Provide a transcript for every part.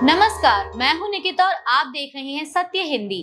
नमस्कार, मैं हूं निकिता और आप देख रहे हैं सत्य हिंदी।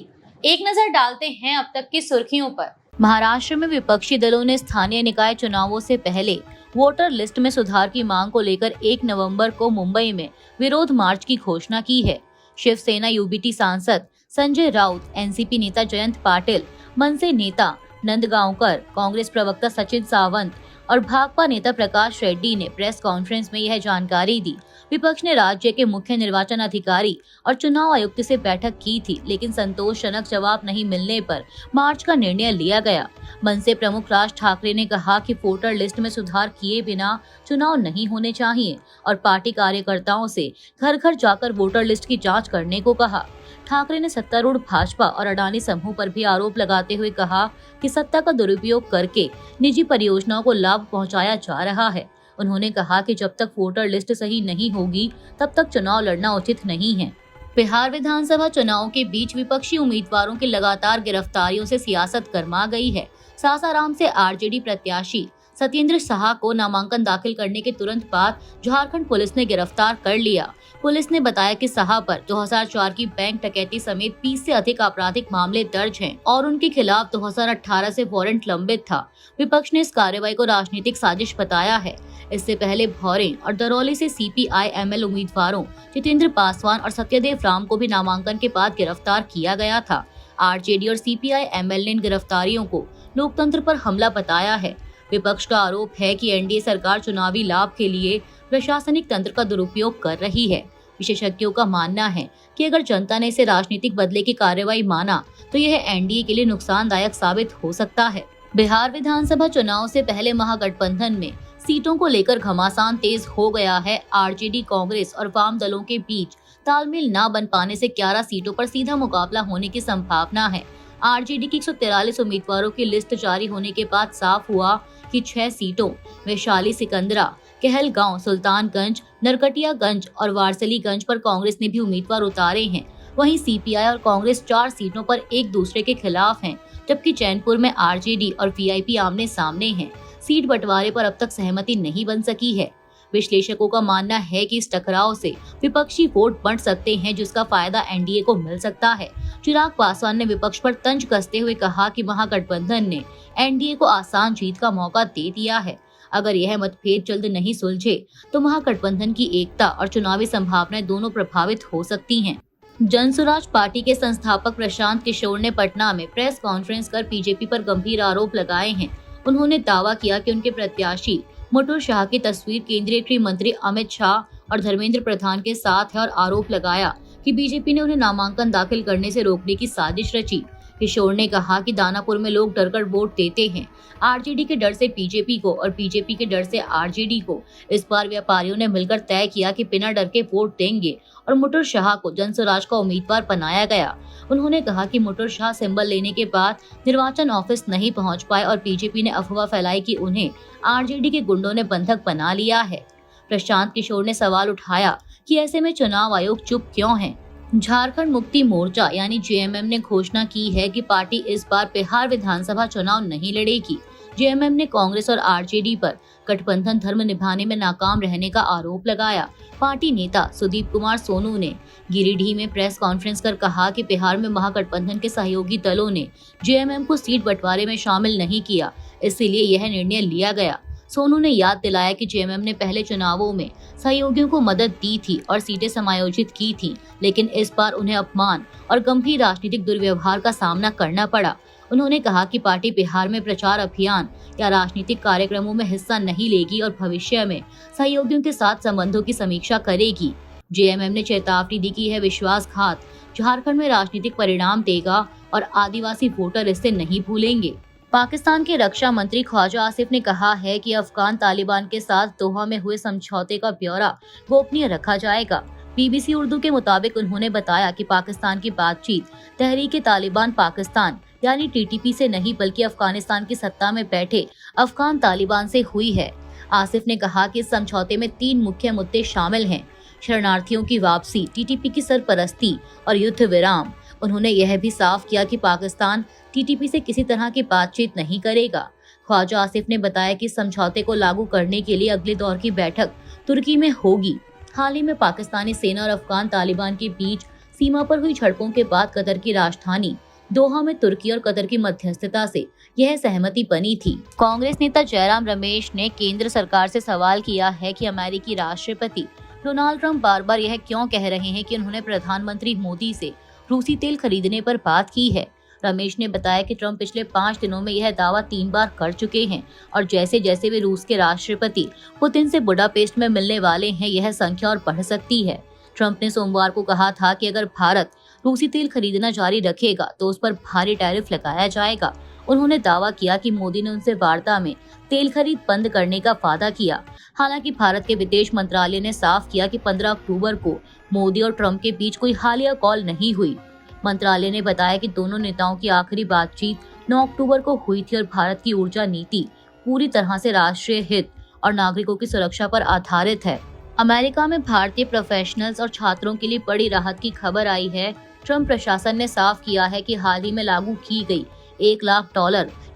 एक नजर डालते हैं अब तक की सुर्खियों पर। महाराष्ट्र में विपक्षी दलों ने स्थानीय निकाय चुनावों से पहले वोटर लिस्ट में सुधार की मांग को लेकर 1 नवंबर को मुंबई में विरोध मार्च की घोषणा की है। शिवसेना यूबीटी सांसद संजय राउत, एनसीपी नेता जयंत पाटिल, मनसे नेता नंदगांवकर, कांग्रेस प्रवक्ता सचिन सावंत और भाकपा नेता प्रकाश रेड्डी ने प्रेस कॉन्फ्रेंस में यह जानकारी दी। विपक्ष ने राज्य के मुख्य निर्वाचन अधिकारी और चुनाव आयुक्त से बैठक की थी, लेकिन संतोषजनक जवाब नहीं मिलने पर मार्च का निर्णय लिया गया। मनसे प्रमुख राज ठाकरे ने कहा कि वोटर लिस्ट में सुधार किए बिना चुनाव नहीं होने चाहिए और पार्टी कार्यकर्ताओं से घर घर जाकर वोटर लिस्ट की जांच करने को कहा। ठाकरे ने सत्तारूढ़ भाजपा और अडानी समूह पर भी आरोप लगाते हुए कहा कि सत्ता का दुरुपयोग करके निजी परियोजनाओं को लाभ पहुंचाया जा रहा है। उन्होंने कहा कि जब तक वोटर लिस्ट सही नहीं होगी तब तक चुनाव लड़ना उचित नहीं है। बिहार विधानसभा चुनाव के बीच विपक्षी उम्मीदवारों की लगातार गिरफ्तारियों से सियासत गर्मा गई है। सासाराम से आरजेडी प्रत्याशी सत्येंद्र शाह को नामांकन दाखिल करने के तुरंत बाद झारखंड पुलिस ने गिरफ्तार कर लिया। पुलिस ने बताया कि शाह पर 2004 की बैंक डकैती समेत 20 से अधिक आपराधिक मामले दर्ज हैं और उनके खिलाफ 2018 से वारंट लंबित था। विपक्ष ने इस कार्रवाई को राजनीतिक साजिश बताया है। इससे पहले भौरे और दरौली से CPI-ML उम्मीदवारों जितेंद्र पासवान और सत्यदेव राम को भी नामांकन के बाद गिरफ्तार किया गया था। आरजेडी और CPI-ML ने इन गिरफ्तारियों को लोकतंत्र पर हमला बताया है। विपक्ष का आरोप है कि एनडीए सरकार चुनावी लाभ के लिए प्रशासनिक तंत्र का दुरुपयोग कर रही है। विशेषज्ञों का मानना है कि अगर जनता ने इसे राजनीतिक बदले की कार्रवाई माना तो यह एनडीए के लिए नुकसानदायक साबित हो सकता है। बिहार विधानसभा चुनाव से पहले महागठबंधन में सीटों को लेकर घमासान तेज हो गया है। आरजेडी, कांग्रेस और वाम दलों के बीच तालमेल न बन पाने से 11 सीटों पर सीधा मुकाबला होने की संभावना है। आरजेडी की 143 उम्मीदवारों की लिस्ट जारी होने के बाद साफ हुआ कि 6 सीटों वैशाली, सिकंदरा, कहलगांव, सुल्तानगंज, नरकटियागंज और वारसलीगंज पर कांग्रेस ने भी उम्मीदवार उतारे हैं। वहीं सीपीआई और कांग्रेस 4 सीटों पर एक दूसरे के खिलाफ हैं, जबकि चैनपुर में आरजेडी और वीआईपी आमने सामने हैं। सीट बंटवारे पर अब तक सहमति नहीं बन सकी है। विश्लेषकों का मानना है कि इस टकराव से विपक्षी वोट बढ़ सकते हैं, जिसका फायदा एनडीए को मिल सकता है। चिराग पासवान ने विपक्ष पर तंज कसते हुए कहा कि महागठबंधन ने एनडीए को आसान जीत का मौका दे दिया है। अगर यह मतभेद जल्द नहीं सुलझे तो महागठबंधन की एकता और चुनावी संभावनाएं दोनों प्रभावित हो सकती हैं। जनसुराज पार्टी के संस्थापक प्रशांत किशोर ने पटना में प्रेस कॉन्फ्रेंस कर बीजेपी पर गंभीर आरोप लगाए हैं। उन्होंने दावा किया कि उनके प्रत्याशी मुटुर शाह की तस्वीर केंद्रीय गृह मंत्री अमित शाह और धर्मेंद्र प्रधान के साथ है और आरोप लगाया कि बीजेपी ने उन्हें नामांकन दाखिल करने से रोकने की साजिश रची। किशोर ने कहा कि दानापुर में लोग डरकर वोट देते हैं, आरजेडी के डर से बीजेपी को और बीजेपी के डर से आरजेडी को। इस बार व्यापारियों ने मिलकर तय किया कि बिना डर के वोट देंगे और मुटुर शाह को जनसुराज का उम्मीदवार बनाया गया। उन्होंने कहा कि मुटुर शाह सिंबल लेने के बाद निर्वाचन ऑफिस नहीं पहुंच पाए और बीजेपी ने अफवाह फैलाई कि उन्हें आरजेडी के गुंडों ने बंधक बना लिया है। प्रशांत किशोर ने सवाल उठाया कि ऐसे में चुनाव आयोग चुप क्यों है। झारखंड मुक्ति मोर्चा यानी जेएमएम ने घोषणा की है कि पार्टी इस बार बिहार विधानसभा चुनाव नहीं लड़ेगी। जेएमएम ने कांग्रेस और आरजेडी पर गठबंधन धर्म निभाने में नाकाम रहने का आरोप लगाया। पार्टी नेता सुदीप कुमार सोनू ने गिरिडीह में प्रेस कॉन्फ्रेंस कर कहा कि बिहार में महागठबंधन के सहयोगी दलों ने जेएमएम को सीट बंटवारे में शामिल नहीं किया, इसीलिए यह निर्णय लिया गया। सोनू ने याद दिलाया कि जेएमएम ने पहले चुनावों में सहयोगियों को मदद दी थी और सीटें समायोजित की थी, लेकिन इस बार उन्हें अपमान और गंभीर राजनीतिक दुर्व्यवहार का सामना करना पड़ा। उन्होंने कहा कि पार्टी बिहार में प्रचार अभियान या राजनीतिक कार्यक्रमों में हिस्सा नहीं लेगी और भविष्य में सहयोगियों के साथ संबंधों की समीक्षा करेगी। जेएमएम ने चेतावनी दी कि यह विश्वासघात झारखंड में राजनीतिक परिणाम देगा और आदिवासी वोटर इससे नहीं भूलेंगे। पाकिस्तान के रक्षा मंत्री ख्वाजा आसिफ ने कहा है कि अफगान तालिबान के साथ दोहा में हुए समझौते का ब्यौरा गोपनीय रखा जाएगा। बीबीसी उर्दू के मुताबिक उन्होंने बताया कि पाकिस्तान की बातचीत तहरीक तालिबान पाकिस्तान यानी टीटीपी से नहीं बल्कि अफगानिस्तान की सत्ता में बैठे अफगान तालिबान से हुई है। आसिफ ने कहा कि इस समझौते में 3 मुख्य मुद्दे शामिल हैं: शरणार्थियों की वापसी, टीटीपी की सरपरस्ती और युद्ध विराम। उन्होंने यह भी साफ किया कि पाकिस्तान टीटीपी से किसी तरह की बातचीत नहीं करेगा। ख्वाजा आसिफ ने बताया कि समझौते को लागू करने के लिए अगले दौर की बैठक तुर्की में होगी। हाल ही में पाकिस्तानी सेना और अफगान तालिबान के बीच सीमा पर हुई झड़पों के बाद कतर की राजधानी दोहा में तुर्की और कतर की मध्यस्थता से यह सहमति बनी थी। कांग्रेस नेता जयराम रमेश ने केंद्र सरकार से सवाल किया है कि अमेरिकी राष्ट्रपति डोनाल्ड ट्रंप बार बार यह क्यों कह रहे हैं कि उन्होंने प्रधानमंत्री मोदी से रूसी तेल खरीदने पर बात की है। रमेश ने बताया कि ट्रंप पिछले 5 दिनों में यह दावा 3 बार कर चुके हैं और जैसे जैसे वे रूस के राष्ट्रपति पुतिन से बुडापेस्ट में मिलने वाले हैं, यह संख्या और बढ़ सकती है। ट्रंप ने सोमवार को कहा था कि अगर भारत रूसी तेल खरीदना जारी रखेगा तो उस पर भारी टैरिफ लगाया जाएगा। उन्होंने दावा किया कि मोदी ने उनसे वार्ता में तेल खरीद बंद करने का वादा किया। हालांकि भारत के विदेश मंत्रालय ने साफ किया कि 15 अक्टूबर को मोदी और ट्रंप के बीच कोई हालिया कॉल नहीं हुई। मंत्रालय ने बताया कि दोनों नेताओं की आखिरी बातचीत 9 अक्टूबर को हुई थी और भारत की ऊर्जा नीति पूरी तरह से राष्ट्रीय हित और नागरिकों की सुरक्षा पर आधारित है। अमेरिका में भारतीय प्रोफेशनल्स और छात्रों के लिए बड़ी राहत की खबर आई है। ट्रंप प्रशासन ने साफ किया है कि हाल ही में लागू की गई $1 लाख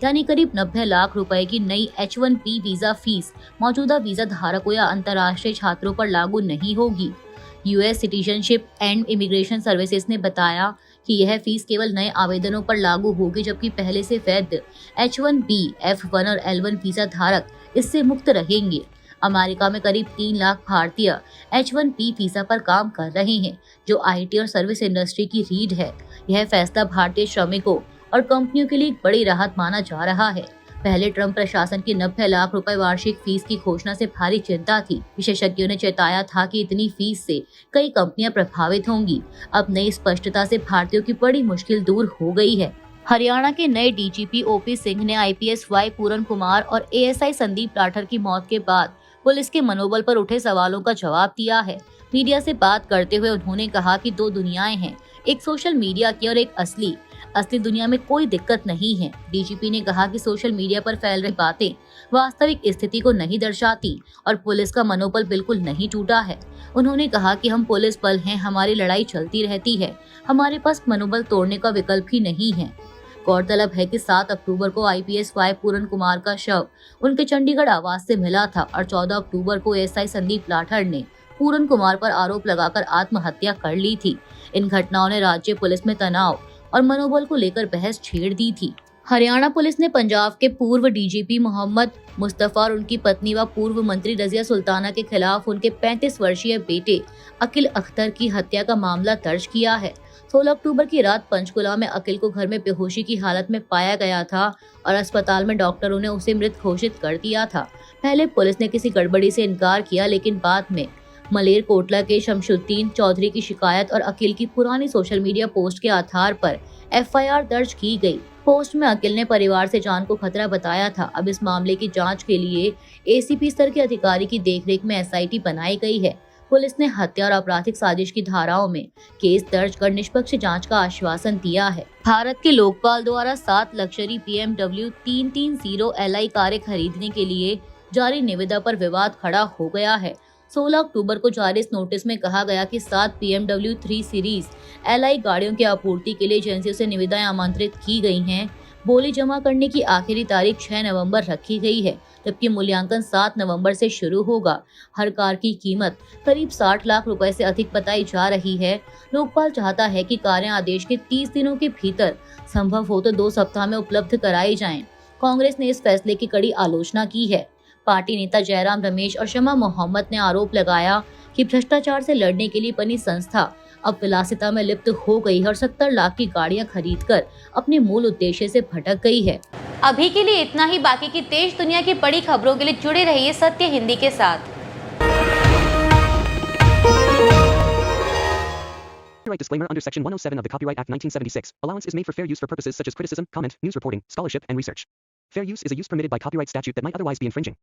यानी करीब 90 लाख रुपए की नई H-1B वीजा फीस मौजूदा वीजा धारकों या अंतर्राष्ट्रीय छात्रों पर लागू नहीं होगी। US citizenship and immigration services ने बताया कि यह फीस केवल नए आवेदनों पर लागू होगी, जबकि पहले से वैध H-1B, F-1 और L-1 वीजा धारक इससे मुक्त रहेंगे। अमेरिका में करीब 3 लाख भारतीय H-1B वीजा पर काम कर रहे हैं, जो IT और सर्विस इंडस्ट्री की रीढ़ है। यह फैसला भारतीय श्रमिकों और कंपनियों के लिए एक बड़ी राहत माना जा रहा है। पहले ट्रंप प्रशासन की 90 लाख रुपए वार्षिक फीस की घोषणा से भारी चिंता थी। विशेषज्ञों ने चेताया था कि इतनी फीस से कई कंपनियां प्रभावित होंगी। अब नई स्पष्टता से भारतीयों की बड़ी मुश्किल दूर हो गई है। हरियाणा के नए डीजीपी ओपी सिंह ने IPS वाई पूरन कुमार और ASI संदीप लाठर की मौत के बाद पुलिस के मनोबल पर उठे सवालों का जवाब दिया है। मीडिया से बात करते हुए उन्होंने कहा कि 2 दुनियाएं हैं, एक सोशल मीडिया की और एक असली दुनिया में कोई दिक्कत नहीं है। डीजीपी ने कहा कि सोशल मीडिया पर फैल रही बातें वास्तविक स्थिति को नहीं दर्शाती और पुलिस का मनोबल बिल्कुल नहीं टूटा है। उन्होंने कहा कि हम पुलिस बल हैं, हमारी लड़ाई चलती रहती है, हमारे पास मनोबल तोड़ने का विकल्प ही नहीं है। गौरतलब है कि 7 अक्टूबर को IPS वाई पूरन कुमार का शव उनके चंडीगढ़ आवास से मिला था और 14 अक्टूबर को SI संदीप लाठर ने पूरन कुमार पर आरोप लगाकर आत्महत्या कर ली थी। इन घटनाओं ने राज्य पुलिस में तनाव और मनोबल को लेकर बहस छेड़ दी थी। हरियाणा पुलिस ने पंजाब के पूर्व DGP मोहम्मद मुस्तफा और उनकी पत्नी व पूर्व मंत्री रजिया सुल्ताना के खिलाफ उनके 35 वर्षीय बेटे अकील अख्तर की हत्या का मामला दर्ज किया है। 16 अक्टूबर की रात पंचकुला में अकील को घर में बेहोशी की हालत में पाया गया था और अस्पताल में डॉक्टरों ने उसे मृत घोषित कर दिया था। पहले पुलिस ने किसी गड़बड़ी से इनकार किया, लेकिन बाद में मलेर कोटला के शमशुद्दीन चौधरी की शिकायत और अकील की पुरानी सोशल मीडिया पोस्ट के आधार पर FIR दर्ज की गई। पोस्ट में अकील ने परिवार से जान को खतरा बताया था। अब इस मामले की जांच के लिए ACP स्तर के अधिकारी की देखरेख में SIT बनाई गई है। पुलिस ने हत्या और आपराधिक साजिश की धाराओं में केस दर्ज कर निष्पक्ष जांच का आश्वासन दिया है। भारत के लोकपाल द्वारा 7 लग्जरी BMW 330 LI कारें खरीदने के लिए जारी निविदा पर विवाद खड़ा हो गया है। 16 अक्टूबर को जारी इस नोटिस में कहा गया कि 7 BMW 3 सीरीज LI गाड़ियों की आपूर्ति के लिए एजेंसियों से निविदाएं आमंत्रित की गई हैं। बोली जमा करने की आखिरी तारीख 6 नवंबर रखी गई है, जबकि मूल्यांकन 7 नवंबर से शुरू होगा। हर कार की कीमत करीब 60 लाख रुपए से अधिक बताई जा रही है। लोकपाल चाहता है कि कारें आदेश के 30 दिनों के भीतर, संभव हो तो 2 सप्ताह में उपलब्ध कराई जाएं। कांग्रेस ने इस फैसले की कड़ी आलोचना की है। पार्टी नेता जयराम रमेश और शमा मोहम्मद ने आरोप लगाया कि भ्रष्टाचार से लड़ने के लिए बनी संस्था अब विलासिता में लिप्त हो गई है और 70 लाख की गाड़ियां खरीदकर अपने मूल उद्देश्य से भटक गई है। अभी के लिए इतना ही। बाकी की देश दुनिया की बड़ी खबरों के लिए जुड़े रहिए सत्य हिंदी के साथ। Copyright disclaimer under Section 107 of the Copyright Act 1976. Allowance is made for fair use for purposes such as criticism, comment, news reporting, scholarship, and research. Fair use is a use permitted by copyright statute that might otherwise be infringing.